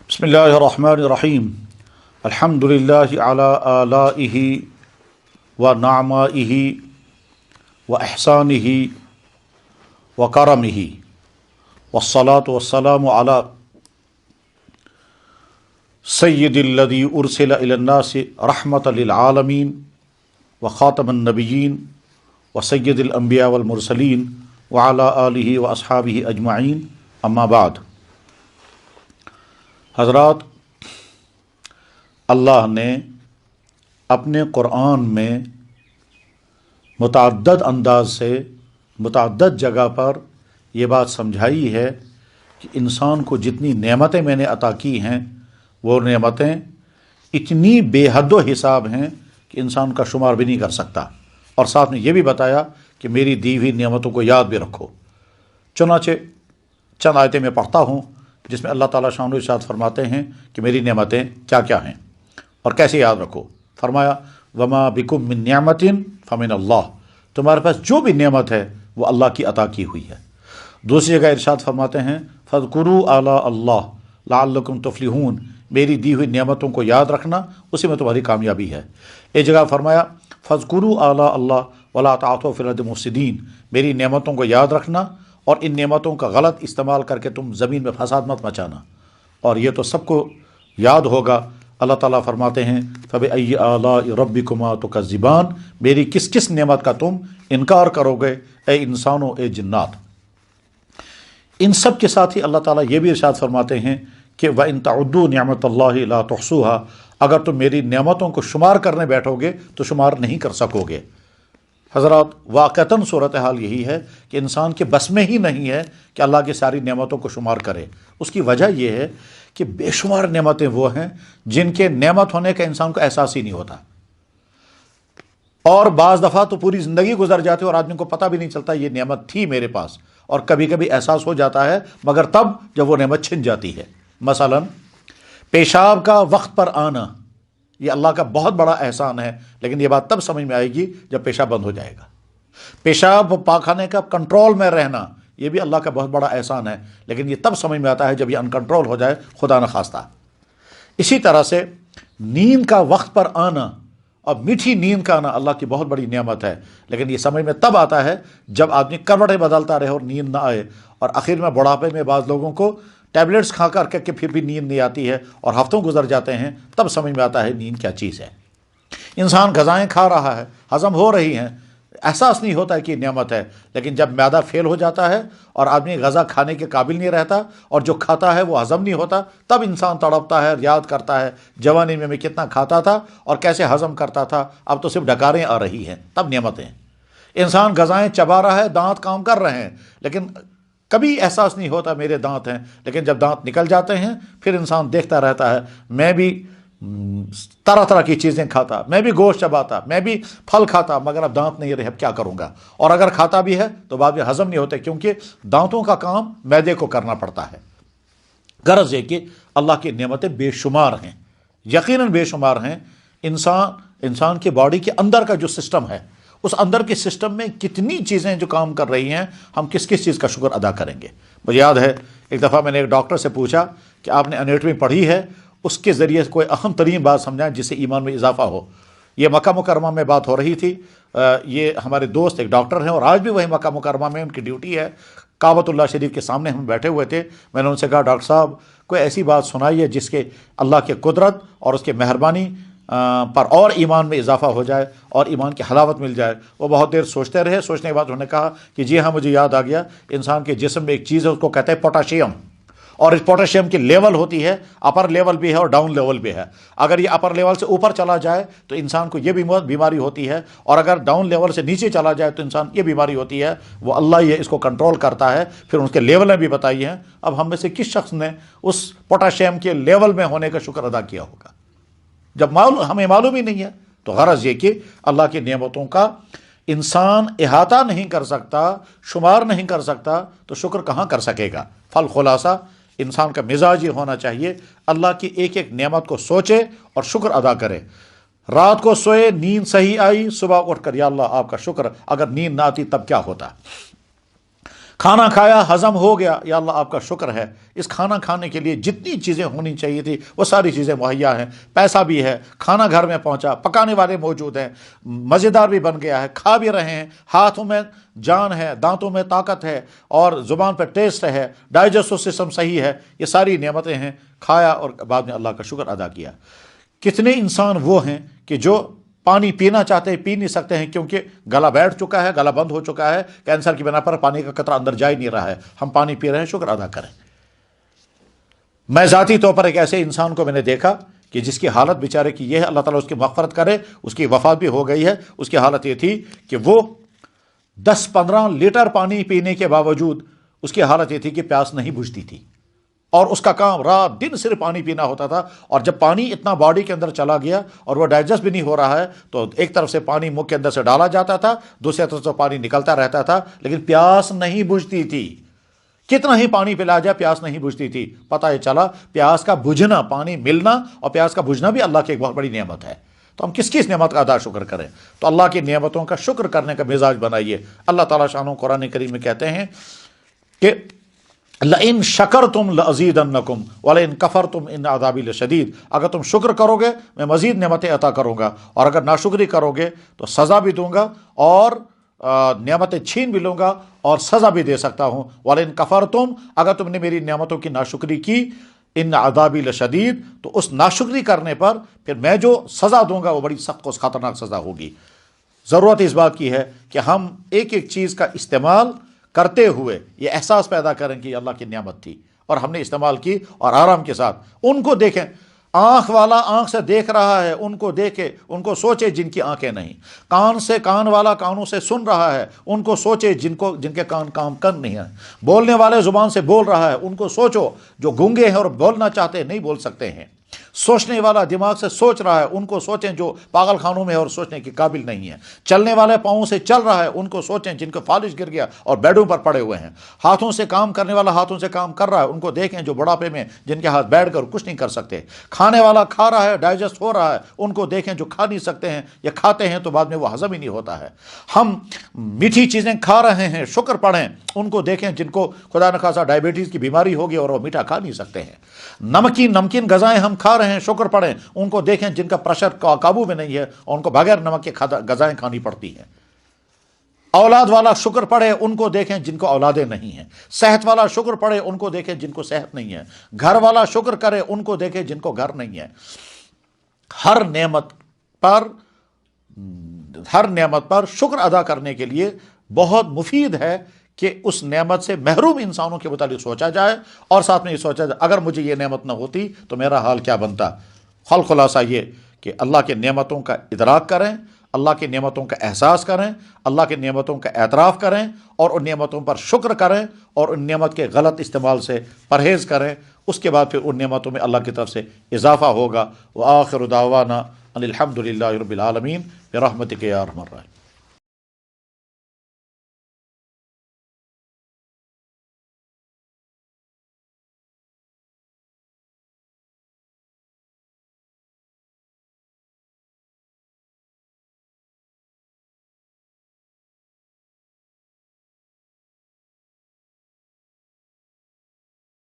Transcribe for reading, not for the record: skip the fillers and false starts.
بسم اللہ الرحمن الرحیم الحمد للہ علی آلائہ و نعمائہ و احسانہ و کرمہ والصلاة والسلام علی سید الذی ارسل الی الناس رحمۃ للعالمین و خاتم النبیین و سید الانبیاء والمرسلین وعلی آلہ و اصحابہ اجمعین اما بعد۔ حضرات، اللہ نے اپنے قرآن میں متعدد انداز سے متعدد جگہ پر یہ بات سمجھائی ہے کہ انسان کو جتنی نعمتیں میں نے عطا کی ہیں وہ نعمتیں اتنی بے حد و حساب ہیں کہ انسان کا شمار بھی نہیں کر سکتا، اور ساتھ میں یہ بھی بتایا کہ میری دی ہوئی نعمتوں کو یاد بھی رکھو۔ چنانچہ چند آیتیں میں پڑھتا ہوں جس میں اللہ تعالیٰ شان و ارشاد فرماتے ہیں کہ میری نعمتیں کیا کیا ہیں اور کیسے یاد رکھو۔ فرمایا وما بکم من نعمت فمن اللہ، تمہارے پاس جو بھی نعمت ہے وہ اللہ کی عطا کی ہوئی ہے۔ دوسری جگہ ارشاد فرماتے ہیں فاذکروا آلاء اللہ لعلکم تفلحون، میری دی ہوئی نعمتوں کو یاد رکھنا، اسی میں تمہاری کامیابی ہے۔ ایک جگہ فرمایا فاذکروا آلاء اللہ ولا تعثوا فی الارض مفسدین، میری نعمتوں کو یاد رکھنا اور ان نعمتوں کا غلط استعمال کر کے تم زمین میں فساد مت مچانا، اور یہ تو سب کو یاد ہوگا۔ اللہ تعالیٰ فرماتے ہیں فبأي آلاء ربكما تكذبان، میری کس کس نعمت کا تم انکار کرو گے اے انسانوں اے جنات۔ ان سب کے ساتھ ہی اللہ تعالیٰ یہ بھی ارشاد فرماتے ہیں کہ وَإِن تَعُدُّوا نِعْمَةَ اللَّهِ لَا تُحْصُوهَا، اگر تم میری نعمتوں کو شمار کرنے بیٹھو گے تو شمار نہیں کر سکو گے۔ حضرات، واقعتاً صورتحال یہی ہے کہ انسان کے بس میں ہی نہیں ہے کہ اللہ کی ساری نعمتوں کو شمار کرے۔ اس کی وجہ یہ ہے کہ بے شمار نعمتیں وہ ہیں جن کے نعمت ہونے کا انسان کو احساس ہی نہیں ہوتا، اور بعض دفعہ تو پوری زندگی گزر جاتی ہے اور آدمی کو پتہ بھی نہیں چلتا یہ نعمت تھی میرے پاس، اور کبھی کبھی احساس ہو جاتا ہے مگر تب جب وہ نعمت چھن جاتی ہے۔ مثلا پیشاب کا وقت پر آنا، یہ اللہ کا بہت بڑا احسان ہے، لیکن یہ بات تب سمجھ میں آئے گی جب پیشاب بند ہو جائے گا۔ پیشاب پاخانے کا کنٹرول میں رہنا، یہ بھی اللہ کا بہت بڑا احسان ہے، لیکن یہ تب سمجھ میں آتا ہے جب یہ ان کنٹرول ہو جائے، خدا نخواستہ۔ اسی طرح سے نیند کا وقت پر آنا اور میٹھی نیند کا آنا اللہ کی بہت بڑی نعمت ہے، لیکن یہ سمجھ میں تب آتا ہے جب آدمی کروٹیں بدلتا رہے اور نیند نہ آئے، اور آخر میں بڑھاپے میں بعض لوگوں کو ٹیبلٹس کھا کر کے پھر بھی نیند نہیں آتی ہے اور ہفتوں گزر جاتے ہیں، تب سمجھ میں آتا ہے نیند کیا چیز ہے۔ انسان غذائیں کھا رہا ہے، ہضم ہو رہی ہیں، احساس نہیں ہوتا ہے کہ یہ نعمت ہے، لیکن جب معدہ فیل ہو جاتا ہے اور آدمی غذا کھانے کے قابل نہیں رہتا اور جو کھاتا ہے وہ ہضم نہیں ہوتا، تب انسان تڑپتا ہے اور یاد کرتا ہے جوانی میں کتنا کھاتا تھا اور کیسے ہضم کرتا تھا، اب تو صرف ڈکاریں آ رہی ہیں، تب نعمتیں۔ انسان غذائیں چبا رہا ہے، دانت کام کر رہے ہیں، لیکن کبھی احساس نہیں ہوتا میرے دانت ہیں، لیکن جب دانت نکل جاتے ہیں پھر انسان دیکھتا رہتا ہے میں بھی طرح طرح کی چیزیں کھاتا، میں بھی گوشت چباتا، میں بھی پھل کھاتا، مگر اب دانت نہیں رہے، اب کیا کروں گا؟ اور اگر کھاتا بھی ہے تو بعد میں ہضم نہیں ہوتے، کیونکہ دانتوں کا کام معدے کو کرنا پڑتا ہے۔ غرض یہ کہ اللہ کی نعمتیں بے شمار ہیں، یقیناً بے شمار ہیں۔ انسان کے باڈی کے اندر کا جو سسٹم ہے، اس اندر کے سسٹم میں کتنی چیزیں جو کام کر رہی ہیں، ہم کس کس چیز کا شکر ادا کریں گے۔ مجھے یاد ہے ایک دفعہ میں نے ایک ڈاکٹر سے پوچھا کہ آپ نے انیٹمی پڑھی ہے، اس کے ذریعے کوئی اہم ترین بات سمجھائیں جس سے ایمان میں اضافہ ہو۔ یہ مکہ مکرمہ میں بات ہو رہی تھی، یہ ہمارے دوست ایک ڈاکٹر ہیں اور آج بھی وہی مکہ مکرمہ میں ان کی ڈیوٹی ہے۔ کعبۃ اللہ شریف کے سامنے ہم بیٹھے ہوئے تھے، میں نے ان سے کہا ڈاکٹر صاحب کوئی ایسی بات سنائیے جس کے اللہ کے قدرت اور اس کے مہربانی پر اور ایمان میں اضافہ ہو جائے اور ایمان کی حلاوت مل جائے۔ وہ بہت دیر سوچتے رہے، سوچنے کے بعد انہوں نے کہا کہ جی ہاں مجھے یاد آ گیا، انسان کے جسم میں ایک چیز ہے، اس کو کہتے ہیں پوٹاشیم، اور اس پوٹاشیم کی لیول ہوتی ہے، اپر لیول بھی ہے اور ڈاؤن لیول بھی ہے۔ اگر یہ اپر لیول سے اوپر چلا جائے تو انسان کو یہ بیماری ہوتی ہے، اور اگر ڈاؤن لیول سے نیچے چلا جائے تو انسان یہ بیماری ہوتی ہے۔ وہ اللہ یہ اس کو کنٹرول کرتا ہے، پھر اس کے لیولیں بھی بتائی ہیں۔ اب ہم میں سے کس شخص نے اس پوٹاشیم کے لیول میں ہونے کا شکر ادا کیا ہوگا جب ہمیں معلوم ہی نہیں ہے؟ تو غرض یہ کہ اللہ کی نعمتوں کا انسان احاطہ نہیں کر سکتا، شمار نہیں کر سکتا، تو شکر کہاں کر سکے گا؟ فل خلاصہ انسان کا مزاج یہ ہونا چاہیے اللہ کی ایک ایک نعمت کو سوچے اور شکر ادا کرے۔ رات کو سوئے، نیند صحیح آئی، صبح اٹھ کر یا اللہ آپ کا شکر، اگر نیند نہ آتی تب کیا ہوتا؟ کھانا کھایا، ہضم ہو گیا، یا اللہ آپ کا شکر ہے، اس کھانا کھانے کے لیے جتنی چیزیں ہونی چاہیے تھی وہ ساری چیزیں مہیا ہیں، پیسہ بھی ہے، کھانا گھر میں پہنچا، پکانے والے موجود ہیں، مزیدار بھی بن گیا ہے، کھا بھی رہے ہیں، ہاتھوں میں جان ہے، دانتوں میں طاقت ہے، اور زبان پہ ٹیسٹ ہے، ڈائجسٹو سسٹم صحیح ہے، یہ ساری نعمتیں ہیں، کھایا اور بعد میں اللہ کا شکر ادا کیا۔ کتنے انسان وہ ہیں کہ جو پانی پینا چاہتے ہیں، پی نہیں سکتے ہیں کیونکہ گلا بیٹھ چکا ہے، گلا بند ہو چکا ہے، کینسر کی بنا پر پانی کا قطرہ اندر جا ہی نہیں رہا ہے، ہم پانی پی رہے ہیں، شکر ادا کریں۔ میں ذاتی طور پر ایک ایسے انسان کو میں نے دیکھا کہ جس کی حالت بیچارے کی یہ ہے، اللہ تعالیٰ اس کی مغفرت کرے، اس کی وفات بھی ہو گئی ہے، اس کی حالت یہ تھی کہ وہ 10-15 لیٹر پانی پینے کے باوجود اس کی حالت یہ تھی کہ پیاس نہیں بجھتی تھی، اور اس کا کام رات دن صرف پانی پینا ہوتا تھا، اور جب پانی اتنا باڈی کے اندر چلا گیا اور وہ ڈائجسٹ بھی نہیں ہو رہا ہے تو ایک طرف سے پانی منہ کے اندر سے ڈالا جاتا تھا، دوسری طرف سے پانی نکلتا رہتا تھا، لیکن پیاس نہیں بجھتی تھی۔ کتنا ہی پانی پلا جائے پیاس نہیں بجھتی تھی۔ پتہ یہ چلا پیاس کا بجھنا، پانی ملنا اور پیاس کا بجھنا بھی اللہ کی ایک بہت بڑی نعمت ہے۔ تو ہم کس کس نعمت کا ادا شکر کریں؟ تو اللہ کی نعمتوں کا شکر کرنے کا مزاج بنائیے۔ اللہ تعالیٰ شانہ قرآن کریم میں کہتے ہیں کہ لئن شکرتم لازیدنکم ولئن کفرتم ان عذابی لشدید، اگر تم شکر کرو گے میں مزید نعمتیں عطا کروں گا، اور اگر ناشکری کرو گے تو سزا بھی دوں گا، اور نعمتیں چھین بھی لوں گا اور سزا بھی دے سکتا ہوں۔ ولئن کفرتم، اگر تم نے میری نعمتوں کی ناشکری کی، ان عذابی لشدید، تو اس ناشکری کرنے پر پھر میں جو سزا دوں گا وہ بڑی سخت و خطرناک سزا ہوگی۔ ضرورت اس بات کی ہے کہ ہم ایک ایک چیز کا استعمال کرتے ہوئے یہ احساس پیدا کریں کہ یہ اللہ کی نعمت تھی اور ہم نے استعمال کی، اور آرام کے ساتھ ان کو دیکھیں۔ آنکھ والا آنکھ سے دیکھ رہا ہے، ان کو دیکھے، ان کو سوچے جن کی آنکھیں نہیں۔ کان سے کان والا کانوں سے سن رہا ہے، ان کو سوچے جن کے کان کام کر نہیں ہیں۔ بولنے والے زبان سے بول رہا ہے، ان کو سوچو جو گونگے ہیں اور بولنا چاہتے ہیں نہیں بول سکتے ہیں۔ سوچنے والا دماغ سے سوچ رہا ہے، ان کو سوچیں جو پاگل خانوں میں اور سوچنے کے قابل نہیں ہیں۔ چلنے والے پاؤں سے چل رہا ہے، ان کو سوچیں جن کو فالش گر گیا اور بیڈوں پر پڑے ہوئے ہیں۔ ہاتھوں سے کام کرنے والا ہاتھوں سے کام کر رہا ہے، ان کو دیکھیں جو بڑھاپے میں جن کے ہاتھ بیٹھ کر کچھ نہیں کر سکتے۔ کھانے والا کھا رہا ہے، ڈائجسٹ ہو رہا ہے، ان کو دیکھیں جو کھا نہیں سکتے ہیں یا کھاتے ہیں تو بعد میں وہ ہضم ہی نہیں ہوتا ہے۔ ہم میٹھی چیزیں کھا رہے ہیں، شکر پڑھیں، ان کو دیکھیں جن کو خدا نخواستہ ڈائبٹیز کی بیماری ہوگی اور وہ میٹھا کھا نہیں سکتے ہیں۔ نمکین غذائیں ہم کھا رہے ہیں، شکر پڑھیں، ان کو دیکھیں جن کا پریشر قابو میں نہیں ہے اور ان کو بغیر نمک کے غذائیں کھانی پڑتی ہیں۔ اولاد والا شکر پڑھے، ان کو دیکھیں جن کو اولادیں نہیں ہیں۔ صحت والا شکر پڑھے، ان کو دیکھیں جن کو صحت نہیں ہے۔ گھر والا شکر کرے، ان کو دیکھیں جن کو گھر نہیں ہے۔ ہر نعمت پر شکر ادا کرنے کے لیے بہت مفید ہے کہ اس نعمت سے محروم انسانوں کے متعلق سوچا جائے، اور ساتھ میں یہ سوچا جائے اگر مجھے یہ نعمت نہ ہوتی تو میرا حال کیا بنتا۔ خلاصہ یہ کہ اللہ کے نعمتوں کا ادراک کریں، اللہ کی نعمتوں کا احساس کریں، اللہ کی نعمتوں کا اعتراف کریں، اور ان نعمتوں پر شکر کریں، اور ان نعمت کے غلط استعمال سے پرہیز کریں۔ اس کے بعد پھر ان نعمتوں میں اللہ کی طرف سے اضافہ ہوگا۔ وآخر دعوانا ان الحمد للہ رب العالمین برحمتک یا ارحم الراحمین۔